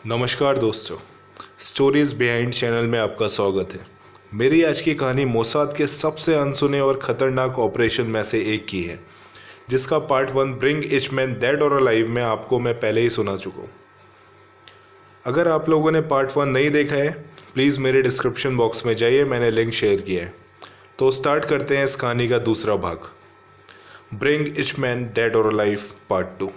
नमस्कार दोस्तों, stories behind channel में आपका स्वागत है। मेरी आज की कहानी मोसाद के सबसे अनसुने और ख़तरनाक ऑपरेशन में से एक की है, जिसका part 1 bring etch man dead और अलाइव में आपको मैं पहले ही सुना चुका हूँ। अगर आप लोगों ने पार्ट 1 नहीं देखा है, प्लीज़ मेरे डिस्क्रिप्शन बॉक्स में जाइए, मैंने लिंक शेयर किया है। तो स्टार्ट करते हैं इस कहानी का दूसरा भाग, ब्रिंग इच मैन डेड और अलाइव पार्ट 2।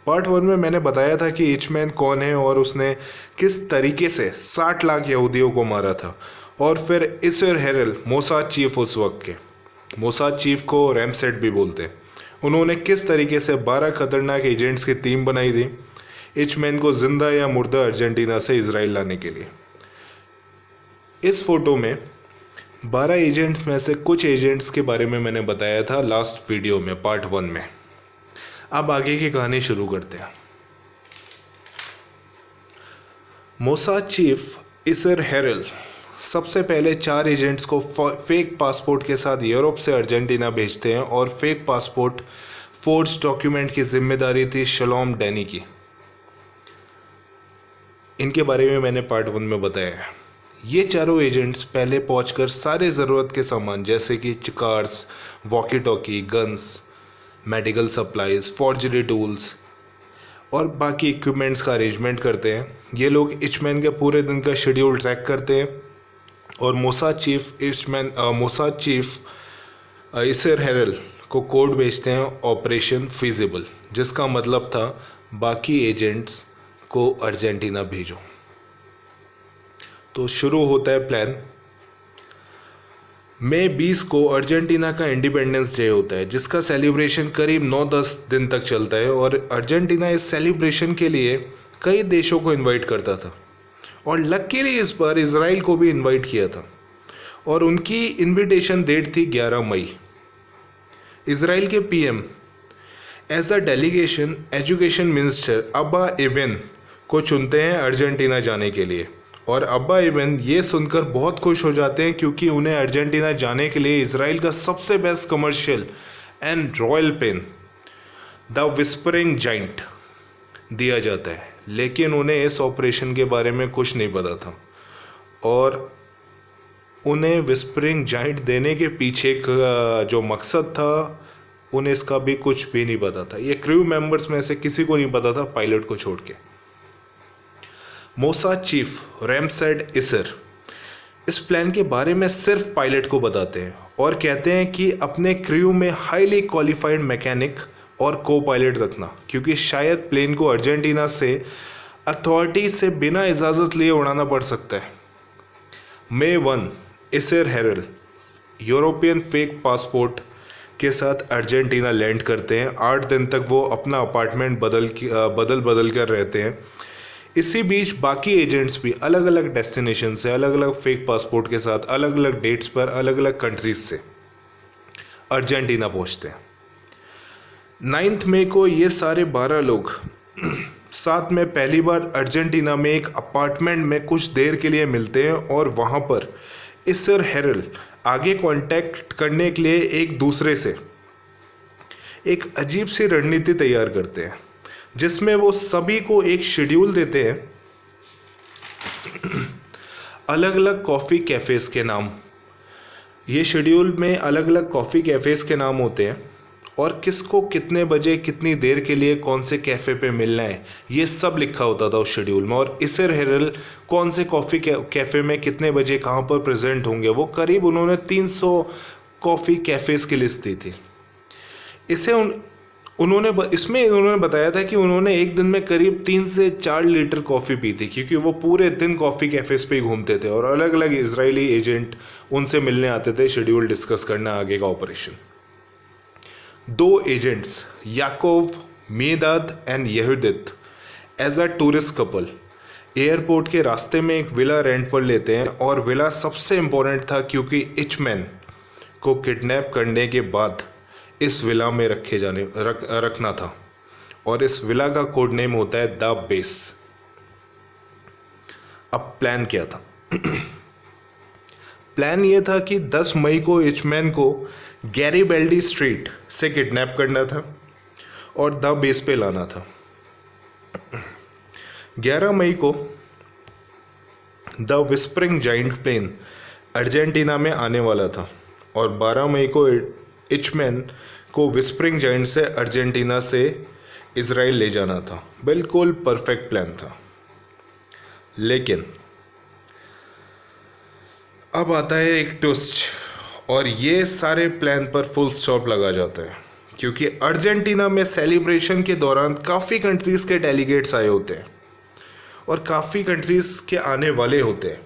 पार्ट 1 में मैंने बताया था कि इचमैन कौन है और उसने किस तरीके से 60 लाख यहूदियों को मारा था, और फिर इसर हेरल मोसाद चीफ उस वक्त के, मोसाद चीफ को रैमसेट भी बोलते हैं, उन्होंने किस तरीके से 12 खतरनाक एजेंट्स की टीम बनाई थी इचमैन को जिंदा या मुर्दा अर्जेंटीना से इजराइल लाने के लिए। इस फोटो में 12 एजेंट्स में से कुछ एजेंट्स के बारे में मैंने बताया था लास्ट वीडियो में, पार्ट 1 में। अब आगे की कहानी शुरू करते हैं। मोसाद चीफ इसर हेरल सबसे पहले 4 एजेंट्स को फेक पासपोर्ट के साथ यूरोप से अर्जेंटीना भेजते हैं, और फेक पासपोर्ट फोर्ज डॉक्यूमेंट की जिम्मेदारी थी शलोम डैनी की। इनके बारे में मैंने पार्ट 1 में बताया है। ये चारों एजेंट्स पहले पहुंचकर सारे ज़रूरत के सामान जैसे कि cars, walkie talkie, guns, medical supplies, forgery tools और बाकी इक्विपमेंट्स का अरेंजमेंट करते हैं। ये लोग इचमैन के पूरे दिन का शेड्यूल ट्रैक करते हैं, और मोसाद चीफ इसर हेरल को कोड भेजते हैं ऑपरेशन फिजिबल, जिसका मतलब था बाकी एजेंट्स को अर्जेंटीना भेजो। तो शुरू होता है प्लान। मई 20 को अर्जेंटीना का इंडिपेंडेंस डे होता है, जिसका सेलिब्रेशन करीब 9-10 दिन तक चलता है, और अर्जेंटीना इस सेलिब्रेशन के लिए कई देशों को इनवाइट करता था, और लकीली इस बार इजराइल को भी इनवाइट किया था, और उनकी इनविटेशन डेट थी 11 मई। इजराइल के PM as a delegation education minister Abba Eban को चुनते हैं अर्जेंटीना जाने के लिए, और अब्बा इबन ये सुनकर बहुत खुश हो जाते हैं, क्योंकि उन्हें अर्जेंटीना जाने के लिए इजराइल का सबसे best commercial and royal plane the whispering giant दिया जाता है। लेकिन उन्हें इस ऑपरेशन के बारे में कुछ नहीं पता था, और उन्हें विस्परिंग जाइंट देने के पीछे का जो मकसद था, उन्हें इसका भी कुछ भी नहीं पता था। ये क्रू मेंबर्स में से किसी को नहीं पता था, पायलट को छोड़ के। मोसाद चीफ रैमसेट इसर इस प्लान के बारे में सिर्फ पायलट को बताते हैं, और कहते हैं कि अपने क्रू में हाईली क्वालिफाइड मैकेनिक और को पायलट रखना, क्योंकि शायद प्लेन को अर्जेंटीना से अथॉरिटी से बिना इजाज़त लिए उड़ाना पड़ सकता है। मई 1 इसर हेरल यूरोपियन फेक पासपोर्ट के साथ अर्जेंटीना लैंड करते हैं। 8 दिन तक वो अपना अपार्टमेंट बदल कर रहते हैं। इसी बीच बाकी एजेंट्स भी अलग अलग डेस्टिनेशन से, अलग अलग फेक पासपोर्ट के साथ, अलग अलग डेट्स पर, अलग अलग कंट्रीज से अर्जेंटीना पहुंचते हैं। 9 मई को ये सारे 12 लोग साथ में पहली बार अर्जेंटीना में एक अपार्टमेंट में कुछ देर के लिए मिलते हैं, और वहाँ पर इसर हेरल आगे कांटेक्ट करने के लिए एक दूसरे से एक अजीब सी रणनीति तैयार करते हैं, जिसमें वो सभी को एक शेड्यूल देते हैं, अलग अलग कॉफ़ी कैफ़ेज़ के नाम। ये शेड्यूल में अलग अलग कॉफ़ी कैफ़ेज़ के नाम होते हैं, और किसको कितने बजे कितनी देर के लिए कौन से कैफ़े पे मिलना है, ये सब लिखा होता था उस शेड्यूल में। और इसर हेरल कौन से कॉफ़ी कैफ़े में कितने बजे कहाँ पर प्रेजेंट होंगे, वो करीब उन्होंने 300 कॉफ़ी कैफ़ेज़ की लिस्ट दी थी। उन्होंने बताया था कि उन्होंने एक दिन में करीब 3 से 4 लीटर कॉफ़ी पी थी, क्योंकि वो पूरे दिन कॉफ़ी कैफ़ेज़ पे ही घूमते थे, और अलग अलग इजरायली एजेंट उनसे मिलने आते थे शेड्यूल डिस्कस करना आगे का operation. 2 agents Yakov Medad and Yehudit as a tourist couple airport के रास्ते में एक विला रेंट पर लेते हैं, और विला सबसे इम्पोर्टेंट था, क्योंकि इचमैन को किडनैप करने के बाद इस विला में रखना था, और इस विला का कोड नेम होता है द बेस। अब प्लान क्या था? प्लान ये था कि 10 मई को इचमैन को गैरीबेल्डी स्ट्रीट से किडनैप करना था और द बेस पे लाना था। 11 मई को the whispering giant plane Argentina में आने वाला था और 12 मई को इचमैन को विस्परिंग जाइंट से अर्जेंटीना से इज़राइल ले जाना था। बिल्कुल परफेक्ट प्लान था। लेकिन अब आता है एक ट्विस्ट और ये सारे प्लान पर फुल स्टॉप लगा जाता है, क्योंकि अर्जेंटीना में सेलिब्रेशन के दौरान काफ़ी कंट्रीज़ के डेलीगेट्स आए होते हैं और काफ़ी कंट्रीज़ के आने वाले होते हैं।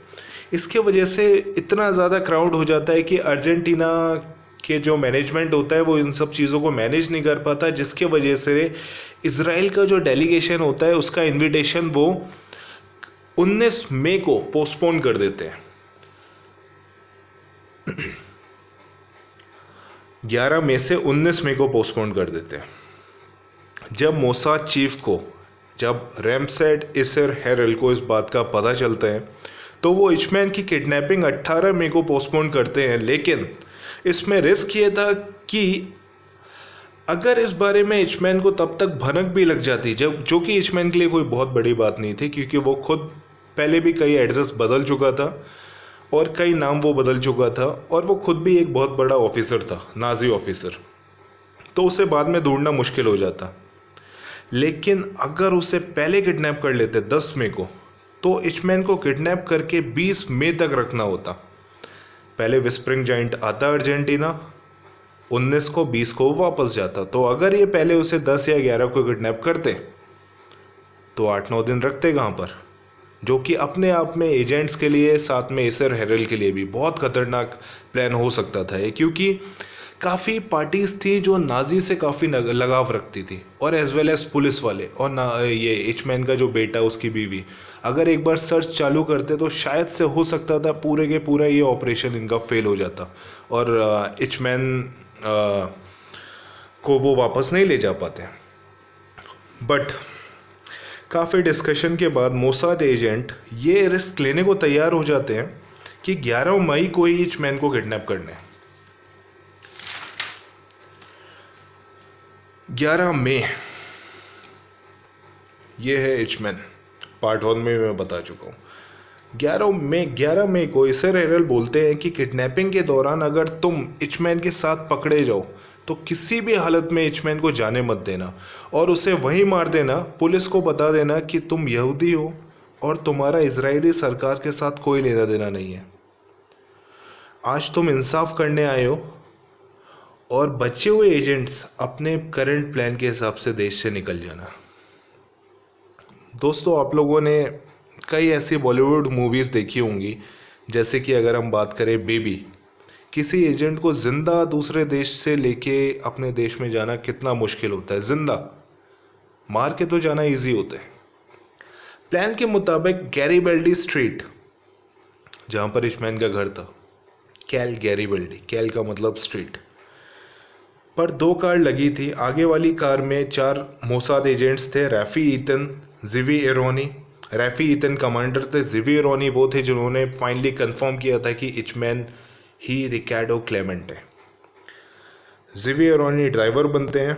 इसके वजह से इतना ज़्यादा क्राउड हो जाता है कि अर्जेंटीना के जो मैनेजमेंट होता है वो इन सब चीज़ों को मैनेज नहीं कर पाता, जिसके वजह से इज़राइल का जो डेलीगेशन होता है उसका इनविटेशन वो 19 मई को पोस्टपोन कर देते हैं। 11 मई से 19 मई को पोस्टपोन कर देते हैं। जब मोसाद चीफ को, जब रैमसेड इसर हेरल को इस बात का पता चलता है तो वो इचमैन की किडनैपिंग 18 मई को पोस्टपोन करते हैं। लेकिन इसमें रिस्क ये था कि अगर इस बारे में इचमैन को तब तक भनक भी लग जाती, जब जो कि इचमैन के लिए कोई बहुत बड़ी बात नहीं थी, क्योंकि वो खुद पहले भी कई एड्रेस बदल चुका था और कई नाम वो बदल चुका था और वो खुद भी एक बहुत बड़ा ऑफिसर था, नाजी ऑफिसर, तो उसे बाद में ढूंढना मुश्किल हो जाता। लेकिन अगर उसे पहले किडनैप कर लेते 10 मई को, तो इचमैन को किडनैप करके 20 मई तक रखना होता। पहले विस्परिंग जाइंट आता अर्जेंटीना, 19 को 20 को वापस जाता। तो अगर ये पहले उसे 10 या 11 को किडनैप करते तो 8-9 दिन रखते कहाँ पर, जो कि अपने आप में एजेंट्स के लिए, साथ में इसर हेरल के लिए भी बहुत खतरनाक प्लान हो सकता था ये, क्योंकि काफ़ी पार्टीज़ थी जो नाजी से काफ़ी लगाव रखती थी और एज वेल एज पुलिस वाले और ये इचमैन का जो बेटा, उसकी बीवी, अगर एक बार सर्च चालू करते तो शायद से हो सकता था पूरे के पूरा ये ऑपरेशन इनका फेल हो जाता और इचमैन को वो वापस नहीं ले जा पाते। बट काफ़ी डिस्कशन के बाद मोसाद एजेंट ये रिस्क लेने को तैयार हो जाते हैं कि 11 मई को ही इचमैन को किडनैप करना है। 11 मई ये है इचमैन, पार्ट 1 में मैं बता चुका हूँ। 11 मई को इसर हेरल बोलते हैं कि किडनैपिंग के दौरान अगर तुम इचमैन के साथ पकड़े जाओ तो किसी भी हालत में इचमैन को जाने मत देना और उसे वहीं मार देना। पुलिस को बता देना कि तुम यहूदी हो और तुम्हारा इजरायली सरकार के साथ कोई लेना देना नहीं है। आज तुम इंसाफ करने आए हो और बचे हुए एजेंट्स अपने करंट प्लान के हिसाब से देश से निकल जाना। दोस्तों, आप लोगों ने कई ऐसी बॉलीवुड मूवीज़ देखी होंगी, जैसे कि अगर हम बात करें बेबी, किसी एजेंट को ज़िंदा दूसरे देश से लेके अपने देश में जाना कितना मुश्किल होता है। ज़िंदा मार के तो जाना इजी होता है। प्लान के मुताबिक गैरीबल्डी स्ट्रीट, जहाँ पर इचमैन का घर था, कैल गैरीबल्डी, कैल का मतलब स्ट्रीट, पर 2 कार लगी थी। आगे वाली कार में 4 मोसाद एजेंट्स थे, रैफ़ी ईतन, जिवी एरोनी। रैफ़ी ईतन कमांडर थे, जिवी एरोनी वो थे जिन्होंने फाइनली कंफर्म किया था कि इचमैन ही रिकार्डो क्लेमेंट है। जिवी एरोनी ड्राइवर बनते हैं,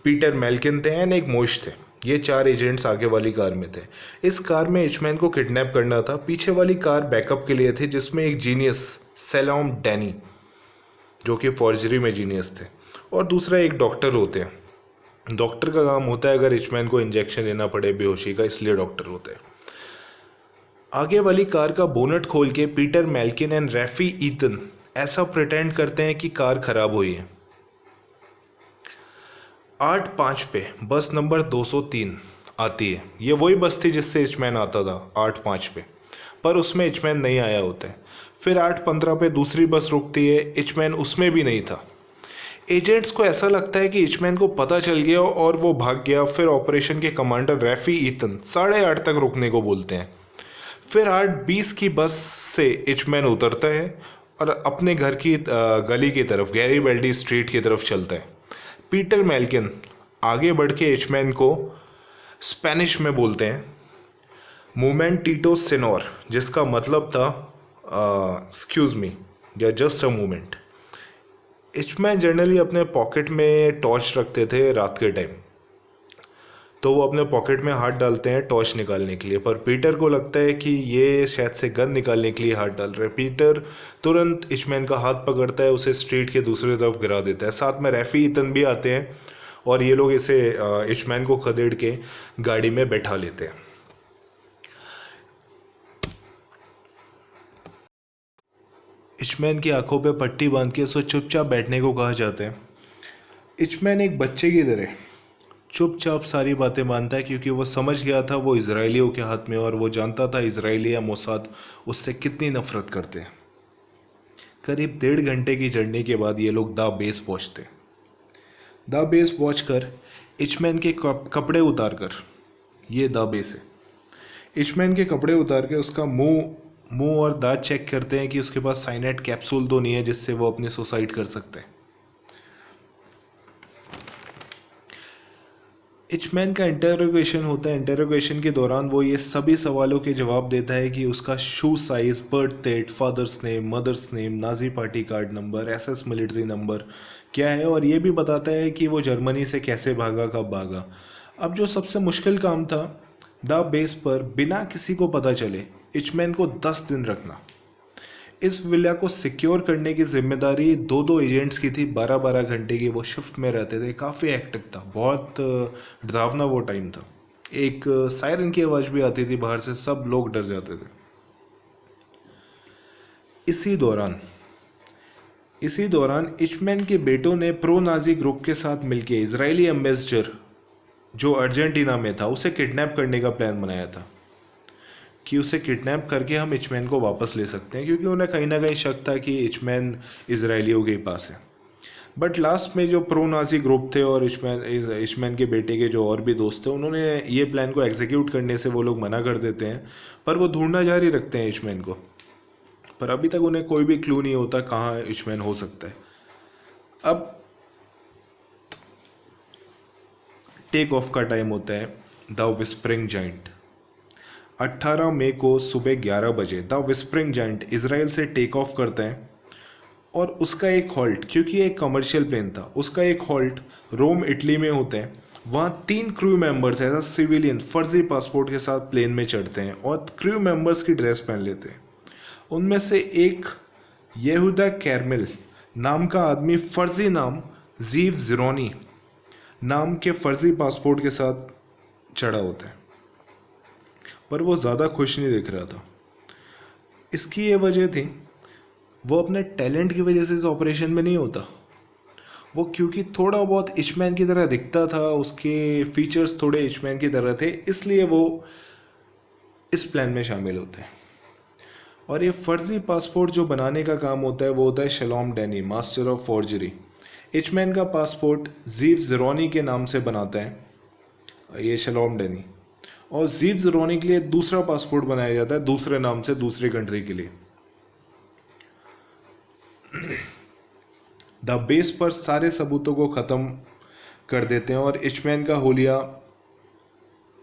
पीटर मेल्किन थे एंड एक मोश थे। ये 4 एजेंट्स आगे वाली कार में थे। इस कार में इचमैन को किडनैप करना था। पीछे वाली कार बैकअप के लिए थी, जिसमें एक जीनियस सैलॉम डैनी, जो कि फॉर्जरी में जीनियस थे, और दूसरा एक डॉक्टर होते हैं। डॉक्टर का काम होता है अगर इचमैन को इंजेक्शन लेना पड़े बेहोशी का, इसलिए डॉक्टर होते हैं। आगे वाली कार का बोनट खोल के पीटर मेल्किन एंड रैफ़ी ईतन ऐसा प्रिटेंड करते हैं कि कार खराब हुई है। 8:05 पे बस नंबर 203 आती है। ये वही बस थी जिससे इचमैन आता था 8:05 पे, पर उसमें इचमैन नहीं आया होता है। फिर 8:15 पे दूसरी बस रुकती है, इचमैन उसमें भी नहीं था। एजेंट्स को ऐसा लगता है कि इचमैन को पता चल गया और वो भाग गया। फिर ऑपरेशन के कमांडर रैफ़ी ईतन 8:30 तक रुकने को बोलते हैं। फिर 8:20 की बस से इचमैन उतरता है और अपने घर की गली की तरफ, गैरीबल्डी स्ट्रीट की तरफ चलता है। पीटर मेल्किन आगे बढ़ के इचमैन को स्पेनिश में बोलते हैं मोमेंटिटो सिनोर, जिसका मतलब था एक्सक्यूज़ मी या जस्ट अ मोमेंट। इचमैन जनरली अपने पॉकेट में टॉर्च रखते थे रात के टाइम, तो वो अपने पॉकेट में हाथ डालते हैं टॉर्च निकालने के लिए, पर पीटर को लगता है कि ये शायद से गन निकालने के लिए हाथ डाल रहे हैं। पीटर तुरंत इचमैन का हाथ पकड़ता है, उसे स्ट्रीट के दूसरी तरफ गिरा देता है। साथ में रैफी ईतन भी आते हैं और ये लोग इसे इचमैन को खदेड़ के गाड़ी में बैठा लेते हैं। इचमैन की आंखों पे पट्टी बांध के उसे चुपचाप बैठने को कहा जाता है। इचमैन एक बच्चे की तरह चुपचाप सारी बातें मानता है, क्योंकि वो समझ गया था वो इजरायलियों के हाथ में, और वो जानता था इजरायली या मोसाद उससे कितनी नफरत करते हैं। करीब 1.5 घंटे की जर्नी के बाद ये लोग दा बेस पहुंचते। दा बेस पहुंचकर इचमैन के कपड़े उतार कर, ये दा बेस है, इचमैन के कपड़े उतार के उसका मुंह और दांत चेक करते हैं कि उसके पास साइनाइड कैप्सूल तो नहीं है जिससे वो अपनी सुसाइड कर सकते हैं। इचमैन का इंटरोगेशन होता है। इंटरोगेशन के दौरान वो ये सभी सवालों के जवाब देता है कि उसका shoe size, birth date, father's name, mother's name, Nazi party card number, SS military number क्या है, और ये भी बताता है कि वो जर्मनी से कैसे भागा, कब भागा। अब जो सबसे मुश्किल काम था, द बेस पर बिना किसी को पता चले इचमैन को 10 दिन रखना। इस विला को सिक्योर करने की जिम्मेदारी 2 एजेंट्स की थी। 12-12 घंटे की वो शिफ्ट में रहते थे। काफ़ी एक्टिव था, बहुत डरावना वो टाइम था। एक सायरन की आवाज़ भी आती थी बाहर से, सब लोग डर जाते थे। इसी दौरान इचमैन के बेटों ने प्रो नाजी ग्रुप के साथ मिलकर इजरायली एम्बेसडर जो अर्जेंटीना में था उसे किडनैप करने का प्लान बनाया था कि उसे किडनैप करके हम इचमैन को वापस ले सकते हैं, क्योंकि उन्हें कहीं ना कहीं शक था कि इचमैन इजरायलियों के पास है। बट लास्ट में जो प्रो नाजी ग्रुप थे और इचमैन के बेटे के जो और भी दोस्त थे, उन्होंने ये प्लान को एग्जीक्यूट करने से वो लोग मना कर देते हैं, पर वो ढूंढना जारी रखते हैं इचमैन को। पर अभी तक उन्हें कोई भी क्लू नहीं होता कहाँ इचमैन हो सकता है। अब टेक ऑफ का टाइम होता है। द विस्परिंग जाइंट 18 मई को सुबह 11 बजे द विस्परिंग जाइंट इसराइल से टेक ऑफ करता है, और उसका एक हॉल्ट, क्योंकि ये एक कमर्शियल प्लेन था, उसका एक हॉल्ट रोम इटली में होता है। वहाँ 3 क्रू मेंबर्स एज सिविलियन फर्जी पासपोर्ट के साथ प्लेन में चढ़ते हैं और क्रू मेंबर्स की ड्रेस पहन लेते हैं। उनमें से एक यहूदा कैरमिल नाम का आदमी फर्जी नाम जीव ज़िरोनी नाम के फर्जी पासपोर्ट के साथ चढ़ा होता है, पर वो ज़्यादा खुश नहीं दिख रहा था। इसकी ये वजह थी, वो अपने टैलेंट की वजह से इस ऑपरेशन में नहीं होता। वो क्योंकि थोड़ा बहुत इचमैन की तरह दिखता था, उसके फीचर्स थोड़े इचमैन की तरह थे, इसलिए वो इस प्लान में शामिल होते हैं। और ये फर्जी पासपोर्ट जो बनाने का काम होता है वो होता है शलोम डैनी, मास्टर ऑफ फॉर्जरी। इचमैन का पासपोर्ट जीव ज़िरोनी के नाम से बनाता है ये शलोम डैनी, और जीव ज़िरोनी के लिए दूसरा पासपोर्ट बनाया जाता है दूसरे नाम से दूसरी कंट्री के लिए। द बेस पर सारे सबूतों को ख़त्म कर देते हैं और इचमैन का होलिया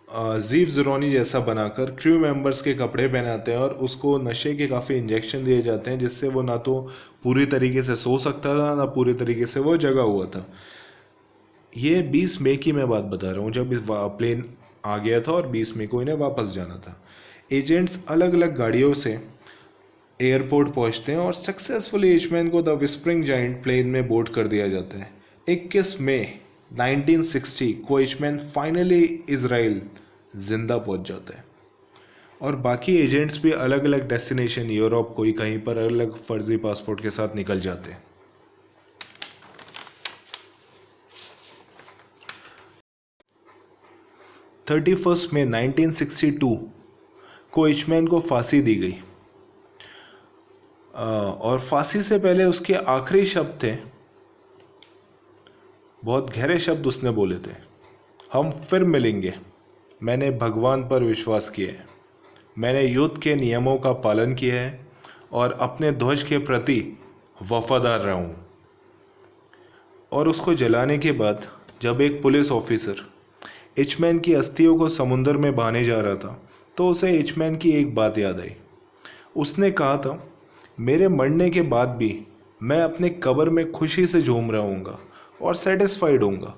जीव ज़िरोनी जैसा बनाकर क्रू मेंबर्स के कपड़े पहनाते हैं और उसको नशे के काफ़ी इंजेक्शन दिए जाते हैं, जिससे वो ना तो पूरी तरीके से सो सकता था ना पूरी तरीके से वो जगा हुआ था। ये 20 मई की मैं बात बता रहा हूँ, जब प्लेन आ गया था और 20 मई को इन्हें वापस जाना था। एजेंट्स अलग अलग गाड़ियों से एयरपोर्ट पहुंचते हैं और सक्सेसफुली इचमैन को द विस्परिंग जाइंट प्लेन में बोर्ड कर दिया जाता है। 21 मई 1960 को इचमैन फाइनली इजराइल जिंदा पहुंच जाता है, और बाकी एजेंट्स भी अलग अलग डेस्टिनेशन, यूरोप, कोई कहीं पर अलग फर्जी पासपोर्ट के साथ निकल जाते हैं। 31 मई 1962 को इचमैन को फांसी दी गई, और फांसी से पहले उसके आखिरी शब्द थे, बहुत गहरे शब्द उसने बोले थे, हम फिर मिलेंगे, मैंने भगवान पर विश्वास किया है, मैंने युद्ध के नियमों का पालन किया है और अपने ध्वज के प्रति वफादार रहा हूँ। और उसको जलाने के बाद जब एक पुलिस ऑफिसर इचमैन की अस्थियों को समुंदर में बहाने जा रहा था, तो उसे इचमैन की एक बात याद आई। उसने कहा था, मेरे मरने के बाद भी मैं अपने कब्र में खुशी से झूम रहा हूँगा और सेटिस्फाइड होऊंगा,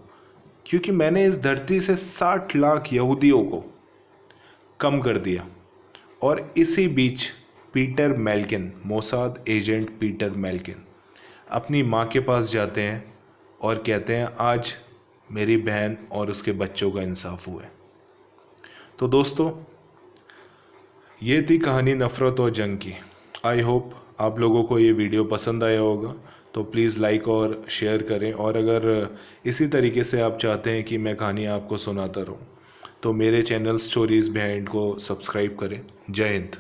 क्योंकि मैंने इस धरती से 60 लाख यहूदियों को कम कर दिया। और इसी बीच Peter milking, Mossad agent Peter milking अपनी माँ के पास जाते हैं और कहते हैं आज मेरी बहन और उसके बच्चों का इंसाफ हुआ है। तो दोस्तों, ये थी कहानी नफ़रत और जंग की। आई होप आप लोगों को ये वीडियो पसंद आया होगा, तो प्लीज़ लाइक और शेयर करें। और अगर इसी तरीके से आप चाहते हैं कि मैं कहानी आपको सुनाता रहूं, तो मेरे चैनल स्टोरीज़ बिहाइंड को सब्सक्राइब करें। जय हिंद।